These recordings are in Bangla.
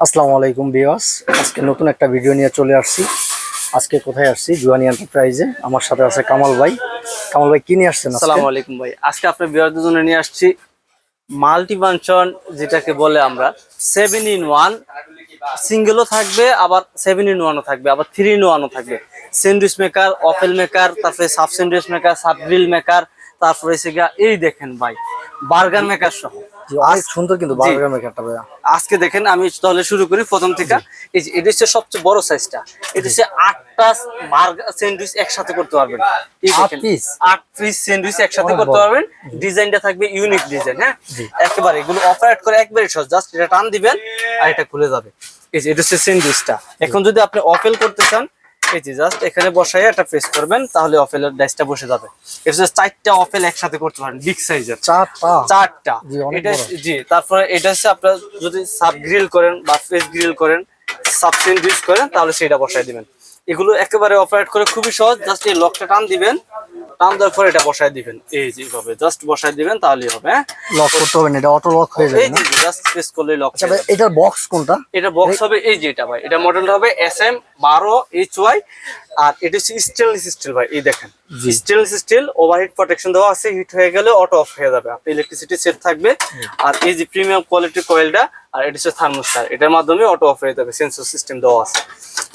আসসালামু আলাইকুম ভিউয়ার্স, আজকে নতুন একটা ভিডিও নিয়ে চলে আসছি। আজকে কোথায় আসছি? জুয়ানি এন্টারপ্রাইজে। আমার সাথে আছে কামাল ভাই। কামাল ভাই কি নিয়ে আসছেন? আসসালামু আলাইকুম ভাই। আজকে আপনার ভিউয়ারদের জন্য নিয়ে আসছি মাল্টি ফাংশন, যেটাকে বলে আমরা 7-in-1। সিঙ্গেলও থাকবে, আবার 7-in-1ও থাকবে, আবার 3-in-1ও থাকবে। স্যান্ডউইচ মেকার, ওয়াফেল মেকার, তারপরে sub sandwich maker, sub grill maker, তারপরে এই দেখেন ভাই বার্গার মেকার সহ। অনেক সুন্দর কিন্তু বার্গার মেকারটা ভাই। আজকে দেখেন, আমি তাহলে শুরু করি প্রথম থেকে। এই যে এটা হচ্ছে সবচেয়ে বড় সাইজটা। এটা হচ্ছে 8টা বার্গার স্যান্ডউইচ একসাথে করতে পারবেন। এই দেখেন 8 পিস স্যান্ডউইচ একসাথে করতে পারবেন। ডিজাইনটা থাকবে ইউনিক ডিজাইন। হ্যাঁ, একেবারে এগুলো অপারেট করে একবারে সহজ। জাস্ট এটা টান দিবেন আর এটা খুলে যাবে। এই যে এটা হচ্ছে স্যান্ডউইচটা। এখন যদি আপনি অফেল করতে চান, এই যে জাস্ট এখানে বসাই একটা প্রেস করবেন, তাহলে অফেলের ডাইসটা বসে যাবে। এটা হচ্ছে 4টা অফেল একসাথে করতে পারেন, বিগ সাইজের 4টা। এটা জি, তারপরে এটা হচ্ছে আপনারা যদি সাব গ্রিল করেন বা ফেস গ্রিল করেন, সাব স্যান্ডউইচ করেন, তাহলে সেটা বসাই দিবেন। এগুলো একেবারে অপারেট করে খুবই সহজ। জাস্ট এই লকটা টান দিবেন, টান দেওয়ার পর এটা বসাই দিবেন। এই যে এইভাবে জাস্ট বসাই দিবেন, তাহলেই হবে। হ্যাঁ, লক করতে হবে না, এটা অটো লক হয়ে যাবে। এই যে জাস্ট প্রেস করলেই লক। আচ্ছা ভাই, এটার বক্স কোনটা? এটা বক্স হবে এই যে এটা ভাই, এটা মডেলটা হবে SM12HY। আর এটা হচ্ছে স্টেনলেস স্টিল ভাই। এই দেখেন স্টেনলেস স্টিল, ওভারহিট প্রোটেকশন দেওয়া আছে। হিট হয়ে গেলে অটো অফ হয়ে যাবে, আপনি ইলেকট্রিসিটি সেট থাকবে। আর এই যে প্রিমিয়াম কোয়ালিটির কয়েলটা, আর এটা হচ্ছে থার্মোস্টার, এটার মাধ্যমে অটো অফ হয়ে যাবে, সেন্সর সিস্টেম দেওয়া আছে।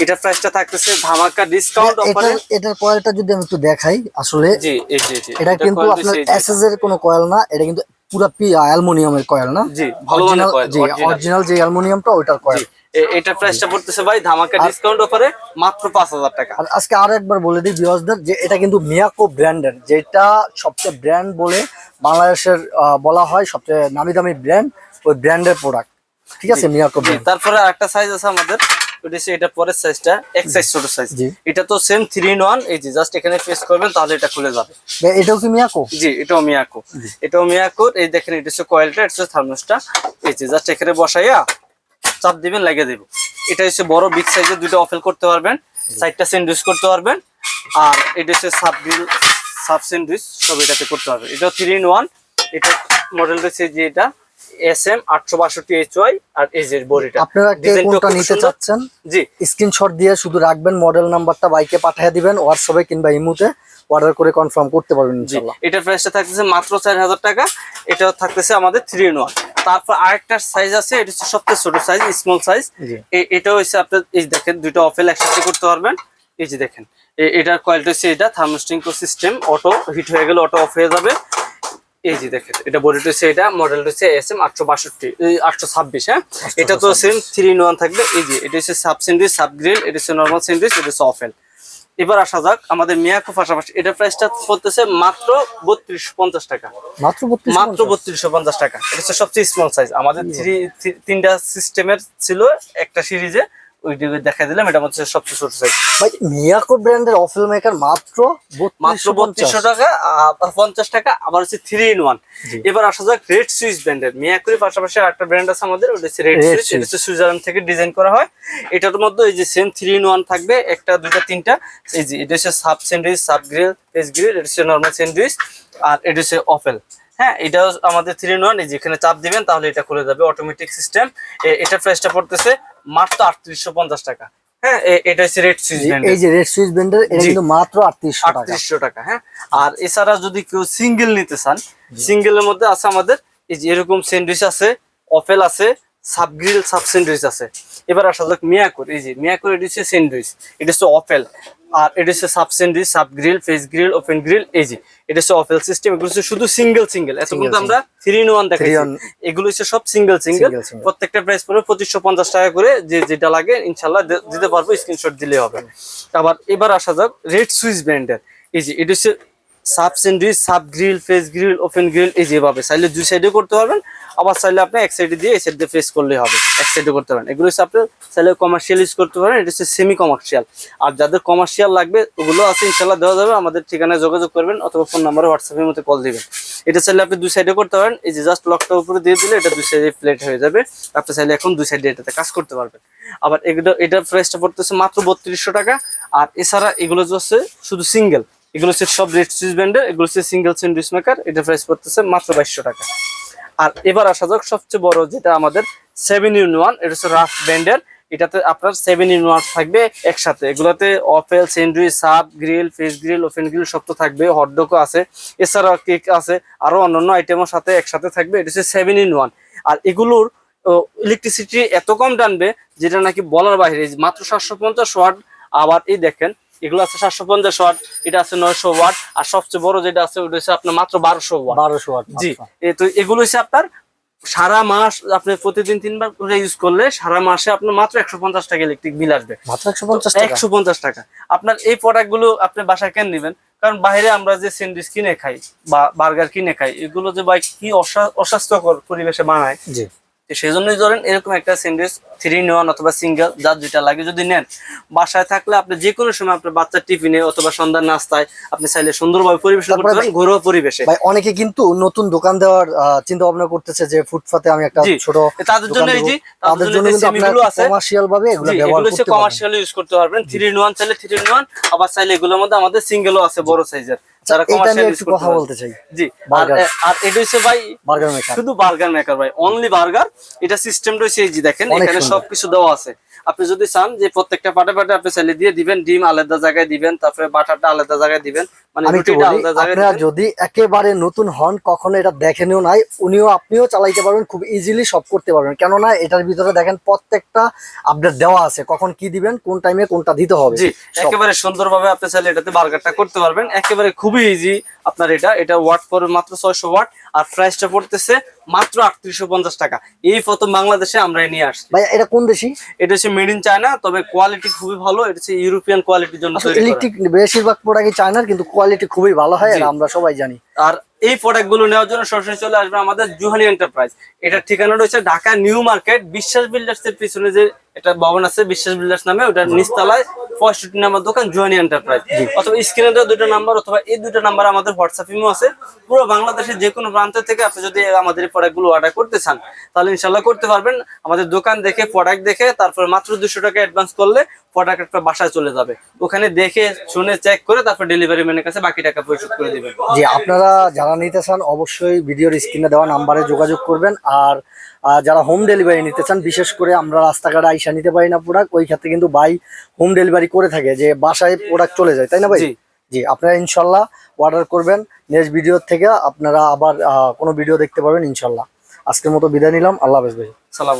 এটা প্রাইসটা থাকতেছে ধামাকা ডিসকাউন্ট অফারে। এটার কয়েলটা যদি আমি একটু দেখাই, আসলে জি এই যে এটা কিন্তু আপনার এসএস এর কোনো কয়েল না, এটা কিন্তু পুরো অ্যালুমিনিয়ামের কয়েল না। জি, ভালো মানের কয়েল, জি অরিজিনাল যে অ্যালুমিনিয়ামটা ওইটার কয়েল। এটা প্রাইসটা পড়তেছে ভাই ধামাকা ডিসকাউন্ট অফারে মাত্র 5000 টাকা। আর আজকে আরো একবার বলে দিই ভিউয়ার্সদের যে এটা কিন্তু মিয়াকো ব্র্যান্ডের, যেটা সবচেয়ে ব্র্যান্ড বলে বাংলাদেশের বলা হয়, সবচেয়ে নামি দামি ব্র্যান্ড, ওই ব্র্যান্ডের প্রোডাক্ট। ঠিক আছে, মিয়াকো ব্র্যান্ড। তারপরে আরেকটা সাইজ আছে আমাদের, ওটা হচ্ছে এটা পরের সাইজটা, এক সাইজ ছোট সাইজ। এটা তো সেম 3-in-1। এই যে জাস্ট এখানে প্রেস করবেন, তাহলে এটা খুলে যাবে। এটাও কি মিয়াকো? জি, এটাও মিয়াকো। এটাও মিয়াকোর। এই দেখেন এটা হচ্ছে কয়েলটা, এটা হচ্ছে থার্মোস্টার। এই যে জাস্ট এখানে বসাইয়া চাপ দিবেন, লাগিয়ে দেব। এটা হচ্ছে বড় বিগ সাইজের, দুটো অফেল করতে পারবেন, 4টা স্যান্ডউইচ করতে পারবেন। আর এটা হচ্ছে সাব গ্রিল, সাব স্যান্ডউইচ সব এটাতে করতে পারবেন। এটা 3-in-1। এটা মডেলটা হচ্ছে যে এটা SM862HY। আর এই যে বডিটা, আপনারা কে কোনটা নিতে চাচ্ছেন, জি স্ক্রিনশট দিয়ে শুধু রাখবেন, মডেল নাম্বারটা বাইকে পাঠিয়ে দিবেন হোয়াটসঅ্যাপে কিংবা ইমোতে, অর্ডার করে কনফার্ম করতে পারবেন ইনশাআল্লাহ। এটার প্রাইসটা থাকতেছে মাত্র 4000 টাকা। এটা থাকতেছে আমাদের 3-in-1। তারপর আরেকটা সাইজ আছে, এটা হচ্ছে সবচেয়ে ছোট সাইজ, স্মল সাইজ। এটাও হচ্ছে আপনার এই দেখেন দুটো অফেল একসাথে করতে পারবেন। এই যে দেখেন এটার কয়েলটা হচ্ছে এটা থার্মোস্ট্যাটিক সিস্টেম, অটো হিট হয়ে গেলে অটো অফ হয়ে যাবে। এই যে দেখেন এটা বডিটা হচ্ছে এটা, মডেলটা হচ্ছে SM826। হ্যাঁ, এটা তো সেম 3-in-1 থাকবে। এই যে এটা হচ্ছে সাব স্যান্ডউইচ, সাব গ্রিল, এটা হচ্ছে নরমাল স্যান্ডউইচ, এটা হচ্ছে অফেল। এবার আসা যাক আমাদের মিয়াকো পাশাপাশি, এটার প্রাইসটা পড়তেছে মাত্র 3250 টাকা। মাত্র 3250 টাকা। এটা হচ্ছে সবচেয়ে স্মল সাইজ। আমাদের 3টা সিস্টেমের ছিল একটা সিরিজে, ওইদিকে দেখা দিলাম। এটা হচ্ছে সবচেয়ে ছোট সাইজ। ভাই মিয়াকো ব্র্যান্ডের অফেল মেকার মাত্র 3250 টাকা, 50 টাকা। আবার হচ্ছে 3-in-1। এবার আসা যাক রেড সুইচ ব্র্যান্ডের। মিয়াকোর পাশাপাশি আরেকটা ব্র্যান্ড আছে আমাদের, ওটা হচ্ছে রেড সুইচ। এটা হচ্ছে সুইজারল্যান্ড থেকে ডিজাইন করা হয়। এটার মধ্যে এই যে সেম 3-in-1 থাকবে, একটা দুইটা তিনটা। এই যে এটা হচ্ছে sub sandwich, sub grill, face grill, এটা হচ্ছে নরমাল স্যান্ডউইচ, আর এটা হচ্ছে অফেল। হ্যাঁ, এটাও আমাদের 3-in-1। এই যে এখানে চাপ দিবেন, তাহলে এটা খুলে যাবে, অটোমেটিক সিস্টেম। এটা প্রাইসটা পড়তেছে মাত্র 3850 টাকা। হ্যাঁ, এটা হচ্ছে রেড সুইচ ব্র্যান্ড। এই যে রেড সুইচ ব্র্যান্ডের, এটা কিন্তু মাত্র 3800 টাকা। হ্যাঁ, আর এছাড়া যদি কেউ সিঙ্গেল নিতে চান, সিঙ্গেলের মধ্যে আছে আমাদের এই যে এরকম স্যান্ডউইচ আছে, অফেল আছে, সাব গ্রিল, সাব স্যান্ডউইচ আছে। এবার আসা যাক মিয়াকোর। এই যে মিয়াকোর, এটা হচ্ছে স্যান্ডউইচ, এটা হচ্ছে অফেল, আর এটা হচ্ছে sub sandwich, sub grill, face grill, open grill. এই যে এটা হচ্ছে অফেল সিস্টেম। এগুলো হচ্ছে শুধু সিঙ্গেল। এতক্ষণ তো আমরা 3-in-1 দেখাইছি, এগুলো হচ্ছে সব সিঙ্গেল। প্রত্যেকটা প্রাইস পড়বে 2550 টাকা করে। যেটা লাগে ইনশাআল্লাহ দিতে পারবো, স্ক্রিনশট দিলে হবে। আবার এবার আসা যাক রেড সুইচ ব্র্যান্ডের। এই যে এটা হচ্ছে sub sandwich, sub grill, face grill, open grill. এই যেভাবে চাইলে দুই সাইডে করতে পারবেন, আবার চাইলে আপনি এক সাইডে দিয়ে এই সাইড দিয়ে ফেস করলেই হবে, এক সাইডে করতে পারেন। এগুলো হচ্ছে আপনি চাইলে কমার্শিয়াল ইউজ করতে পারেন, এটা হচ্ছে সেমি কমার্শিয়াল। আর যাদের কমার্শিয়াল লাগবে ওগুলো আছে, ইনশাল্লাহ দেওয়া যাবে। আমাদের ঠিকানায় যোগাযোগ করবেন অথবা ফোন নাম্বারে হোয়াটসঅ্যাপের মধ্যে কল দিবেন। এটা চাইলে আপনি দুই সাইডে করতে পারেন। এই যে জাস্ট লকটা উপরে দিয়ে দিলে এটা দুই সাইডে প্লেট হয়ে যাবে। আপনি চাইলে এখন দুই সাইডে এটাতে কাজ করতে পারবেন। আবার এটার প্রাইসটা পড়তেছে মাত্র 3200 টাকা। আর এছাড়া এগুলো হচ্ছে শুধু সিঙ্গেল, এগুলো হচ্ছে সব রেড সুইচ ব্র্যান্ডের। এগুলো হচ্ছে সিঙ্গেল স্যান্ডউইচ মেকার, এটা প্রাইস পড়তেছে মাত্র 2200 টাকা। আর এবার আসা যাক সবচেয়ে বড়, যেটা আমাদের 7-in-1, এটা হচ্ছে রাফ ব্র্যান্ডের। এটাতে আপনার 7-in-1 থাকবে একসাথে। এগুলাতে অফেল, sandwich, sub grill, fish grill, open grill সব তো থাকবে, হটডগও আছে, এছাড়াও কেক আছে, আরো অন্যান্য আইটেমের সাথে একসাথে থাকবে। এটা হচ্ছে 7-in-1। আর এগুলোর ইলেকট্রিসিটি এত কম টানবে যেটা নাকি বলার বাইরে। মাত্র 750 ওয়াট। আবার এই দেখেন এগুলো আছে 750 ওয়াট, এটা আছে 900 ওয়াট, আর সবচেয়ে বড় যেটা আছে ওটা হচ্ছে আপনার মাত্র 1200 ওয়াট। 1200 ওয়াট। জি, তো এগুলো হচ্ছে আপনার সারা মাস আপনি প্রতিদিন 3 বার করে ইউজ করলে সারা মাসে আপনার মাত্র 150 টাকা ইলেকট্রিক বিল আসবে। মাত্র 150 টাকা। 150 টাকা। আপনার এই প্রোডাক্ট গুলো আপনি বাসায় কেন নেবেন? কারণ বাইরে আমরা যে স্যান্ডউইচ কিনে খাই বা বার্গার কিনে খাই, এগুলো যে ভাই কি অস্বাস্থ্যকর পরিবেশে বানায়। জি, সেই জন্যই ধরেন এরকম একটা স্যান্ডউইচ 3-in-1 অথবা সিঙ্গেল, যার যেটা লাগে যদি নেন, বাসায় থাকলে আপনি যে কোনো সময় আপনার বাচ্চার টিফিনে অথবা সন্ধ্যার নাস্তায় আপনি চাইলে সুন্দরভাবে পরিবেশন করতে পারেন, ঘরোয়া পরিবেশে। ভাই অনেকে কিন্তু নতুন দোকান দেওয়ার চিন্তা ভাবনা করতেছে যে ফুটপাতে আমি একটা ছোট তাদের জন্য এই যে তাদের জন্য কিন্তু আপনারা কমার্শিয়াল ভাবে এগুলো ব্যবহার করতে পারবেন। কমার্শিয়াল ইউজ করতে পারবেন। 3-in-1 চাইলে 3-in-1, আবার চাইলে এগুলোর মধ্যে আমাদের সিঙ্গেলও আছে বড় সাইজের, যারা কমার্শিয়াল ইউজ করতে কথা বলতে চাই। জি, আর এটা হচ্ছে ভাই বার্গার মেকার, শুধু বার্গার মেকার ভাই, অনলি বার্গার। এটা সিস্টেম রয়েছে এই যে দেখেন, এখানে সবকিছু দেওয়া আছে। আপনি যদি চান যে প্রত্যেকটা পাটে পাটে আপনি চাইলে দিয়ে দিবেন, ডিম আলাদা জায়গায় দিবেন, তারপরে বাটারটা আলাদা জায়গায় দিবেন, মানে রুটিটা আলাদা জায়গায় আপনারা দিবেন। যদি একেবারে নতুন হন, কখনো এটা দেখেনও নাই, আপনিও চালাইতে পারবেন, খুব ইজিলি সব করতে পারবেন। কেননা এটার ভিতরে দেখেন প্রত্যেকটা আপডেট দেওয়া আছে, কখন কি দিবেন, কোন টাইমে কোনটা দিতে হবে। জি, একেবারে সুন্দরভাবে আপনি চাইলে এটাতে বার্গারটা করতে পারবেন, একেবারে খুবই ইজি। আপনার এটা ওয়াট পড়বে মাত্র 600 ওয়াট, আর প্রাইসটা পড়তেছে মাত্র 3850 টাকা। এই প্রথম বাংলাদেশে আমরা নিয়ে আসছি। ভাই এটা কোন দেশি? এটা হচ্ছে মেড ইন চায়না, তবে কোয়ালিটি খুবই ভালো। এটা হচ্ছে ইউরোপিয়ান কোয়ালিটির জন্য তৈরি করা। ইলেকট্রিক বেশিরভাগ প্রোডাক্টই চায়নার, কিন্তু কোয়ালিটি খুবই ভালো হয়, আর আমরা সবাই জানি। আর এই প্রোডাক্ট গুলো নেওয়ার জন্য সরাসরি চলে আসবে আমাদের জুহানি এন্টারপ্রাইজ। এটার ঠিকানা রয়েছে ঢাকা নিউ মার্কেট, বিশ্বাস বিল্ডার্স এর পিছনে যে এটা ভবন আছে বিশ্বাস বিল্ডার্স নামে, ওটার নিচতলায় 65 নম্বর দোকান জুহানি এন্টারপ্রাইজ। অথবা স্ক্রিনে দেওয়া দুটো নাম্বার অথবা এই দুটো নাম্বার আমাদের হোয়াটসঅ্যাপ ইমো আছে। পুরো বাংলাদেশের যে কোনো প্রান্ত থেকে আপনি যদি আমাদের এই প্রোডাক্ট গুলো অর্ডার করতে চান তাহলে ইনশাল্লাহ করতে পারবেন। আমাদের দোকান দেখে প্রোডাক্ট দেখে তারপরে মাত্র 200 টাকা অ্যাডভান্স করলে প্রোডাক্ট একটা বাসায় চলে যাবে। ওখানে দেখে শুনে চেক করে তারপর ডেলিভারি ম্যানের কাছে বাকি টাকা পরিশোধ করে দিবেন। জি, আপনারা যারা নিতে চান অবশ্যই ভিডিওর স্ক্রিনে দেওয়া নাম্বারে যোগাযোগ করবেন। আর যারা হোম ডেলিভারি নিতে চান, বিশেষ করে আমরা রাস্তাঘাটে আইসা নিতে পারি না প্রোডাক্ট, ওই ক্ষেত্রে কিন্তু ভাই হোম ডেলিভারি করে থাকে, যে বাসায় প্রোডাক্ট চলে যায়, তাই না ভাই? জি, আপনারা ইনশাল্লাহ অর্ডার করবেন। নেক্সট ভিডিও থেকে আপনারা আবার কোনো ভিডিও দেখতে পাবেন ইনশাল্লাহ। আজকের মতো বিদায় নিলাম, আল্লাহ হাফেজ ভাই। সালাম।